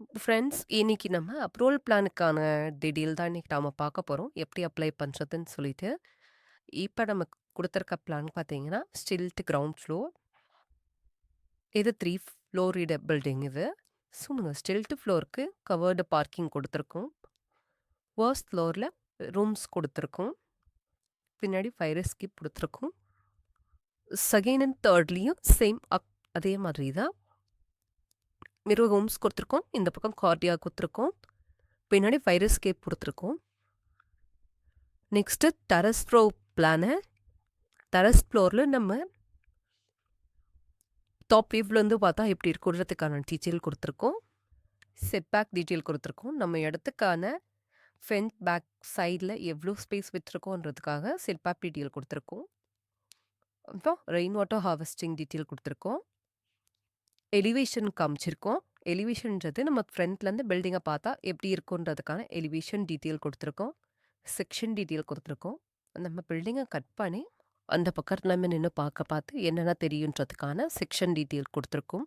Friends, இன்னைக்கு நம்ம approval பிளானுக்கான detail தான் இன்னைக்கு நாம பார்க்க போறோம். எப்படி அப்ளை பண்றதுன்னு சொல்லிட்டு. இப்ப நம்ம குடுத்திருக்க பிளான் பார்த்தீங்கன்னா, ஸ்டில்ட் கிரவுண்ட் ஃப்ளோர். இது 3 ஃப்ளோரிட பில்டிங் இது. ஸோ, நம்ம ஸ்டில்ட் ஃப்ளோருக்கு கவர்டு பார்க்கிங் குடுத்துருக்கோம். ஃபர்ஸ்ட் ஃப்ளோர்ல ரூம்ஸ் குடுத்துருக்கோம். பின்னாடி ஃபயர் எஸ்கேப் குடுத்துருக்கோம். செகண்ட் அண்ட் தேர்ட்லயும் சேம் அதே மாதிரி தான். மிரர் ரூம்ஸ் குடுத்துருக்கோம். இந்த பக்கம் கார்டியார் குடுத்துருக்கோம். பின்னாடி ஃபயர் எஸ்கேப் குடுத்துருக்கோம். Next terrace floor plan. Terrace ஃப்ளோரில் நம்ம டாப் வியூவ்லேருந்து பார்த்தா எப்படி இருக்குன்றதுக்கான டீட்டெயில் கொடுத்துருக்கோம். செட் பேக் டீட்டெயில் கொடுத்துருக்கோம். நம்ம இடத்துக்கான ஃப்ரண்ட் பேக் சைடில் எவ்வளோ ஸ்பேஸ் விட்டுருக்கோன்றதுக்காக செட் பேக் டீட்டெயில் கொடுத்துருக்கோம். அப்புறம் ரெயின் வாட்டர் ஹார்வெஸ்டிங் டீட்டெயில் கொடுத்துருக்கோம். எலிவேஷன் காமிச்சிருக்கோம். எலிவேஷன்ன்றது நம்ம ஃப்ரண்ட்லேருந்து பில்டிங்கை பார்த்தா எப்படி இருக்குன்றதுக்கான எலிவேஷன் டீட்டெயில் கொடுத்துருக்கோம். செக்ஷன் டீட்டெயில் கொடுத்துருக்கோம். நம்ம பில்டிங்கை கட் பண்ணி அந்த பக்கத்தில் நம்ம நின்று பார்த்து என்னென்ன தெரியுன்றதுக்கான செக்ஷன் டீட்டெயில் கொடுத்துருக்கோம்.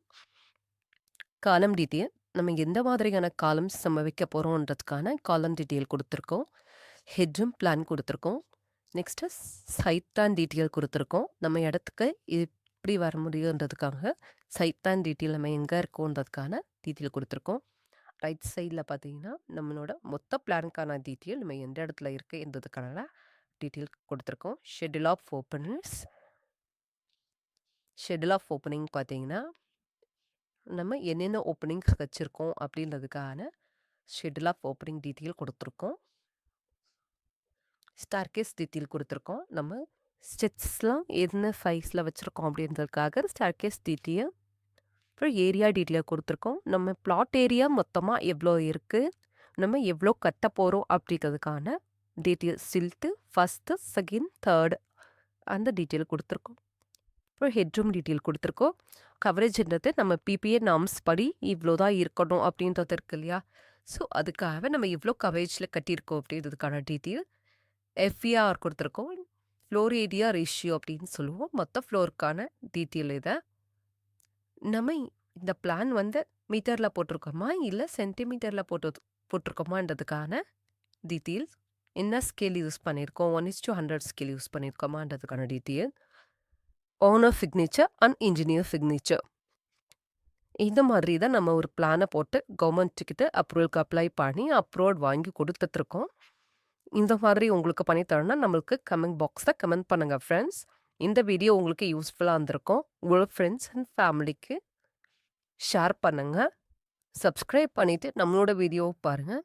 காலம் டீட்டெயில் நம்ம எந்த மாதிரியான காலம்ஸ் நம்ம வைக்க போகிறோன்றதுக்கான காலம் டீட்டெயில் கொடுத்துருக்கோம். ஹெட்ரூம் பிளான் கொடுத்துருக்கோம். நெக்ஸ்ட்டு சைட் பிளான் டீட்டெயில் கொடுத்துருக்கோம். நம்ம இடத்துக்கு எப்படி வர முடியுன்றதுக்காக சைட் பிளான் டீட்டெயில் நம்ம எங்கே இருக்கோன்றதுக்கான டீட்டெயில் கொடுத்துருக்கோம். ரைட் சைடில் பார்த்தீங்கன்னா நம்மளோட மொத்த பிளானுக்கான டீட்டெயில் நம்ம எந்த இடத்துல இருக்குன்றதுக்கான டீட்டெயில் கொடுத்துருக்கோம். Schedule of openers. Schedule of opening பார்த்தீங்கன்னா நம்ம என்னென்ன ஓப்பனிங்ஸ் வச்சுருக்கோம் அப்படின்றதுக்கான ஷெட்யூல் ஆஃப் ஓப்பனிங் டீட்டெயில் கொடுத்துருக்கோம். ஸ்டார்கேஸ் டீட்டெயில் கொடுத்துருக்கோம். நம்ம ஸ்டெப்ஸ்லாம் என்ன சைஸில் வச்சுருக்கோம் அப்படின்றதுக்காக ஸ்டார்கேஸ் டீட்டெயில். அப்புறம் ஏரியா டீட்டெயில் கொடுத்துருக்கோம். நம்ம பிளாட் ஏரியா மொத்தமாக எவ்வளோ இருக்குது, நம்ம எவ்வளோ கட்ட போகிறோம் அப்படின்றதுக்கான detail stilt first, second, third அந்த டீட்டெயில் கொடுத்துருக்கோம். அப்புறம் ஹெட்ரூம் டீட்டெயில் கொடுத்துருக்கோம். கவரேஜ்ன்றது நம்ம பிபிஏ நார்ம்ஸ் படி இவ்வளோ தான் இருக்கணும் அப்படின்றது இருக்கு இல்லையா? ஸோ அதுக்காக நம்ம இவ்வளோ கவரேஜில் கட்டியிருக்கோம் அப்படின்றதுக்கான டீட்டெயில். எஃப்இஆர் கொடுத்துருக்கோம். ஃப்ளோர் ஏரியா ரேஷியோ அப்படின்னு சொல்லுவோம். மொத்த ஃப்ளோருக்கான டீட்டெயில் இதை. நம்ம இந்த பிளான் வந்து மீட்டரில் போட்டிருக்கோமா இல்லை சென்டிமீட்டரில் போட்டிருக்கோமான்றதுக்கான டீட்டெயில்ஸ். என்ன ஸ்கேல் யூஸ் பண்ணியிருக்கோம், 1:100 ஸ்கேல் யூஸ் பண்ணியிருக்கோமான்றதுக்கான detail. Owner signature and engineer signature. இந்த மாதிரி தான் நம்ம ஒரு பிளானை போட்டு கவர்மெண்ட்டுக்கிட்ட அப்ரூவலுக்கு அப்ளை பண்ணி அப்ரூவல் வாங்கி கொடுத்துட்ருக்கோம். இந்த மாதிரி உங்களுக்கு பண்ணி தரணும்னா நம்மளுக்கு கமெண்ட் பாக்ஸில் கமெண்ட் பண்ணுங்கள் ஃப்ரெண்ட்ஸ். இந்த வீடியோ உங்களுக்கு யூஸ்ஃபுல்லாக இருந்திருக்கும். உங்களோட ஃப்ரெண்ட்ஸ் அண்ட் ஃபேமிலிக்கு ஷேர் பண்ணுங்கள். சப்ஸ்கிரைப் பண்ணிவிட்டு நம்மளோட வீடியோவை பாருங்கள்.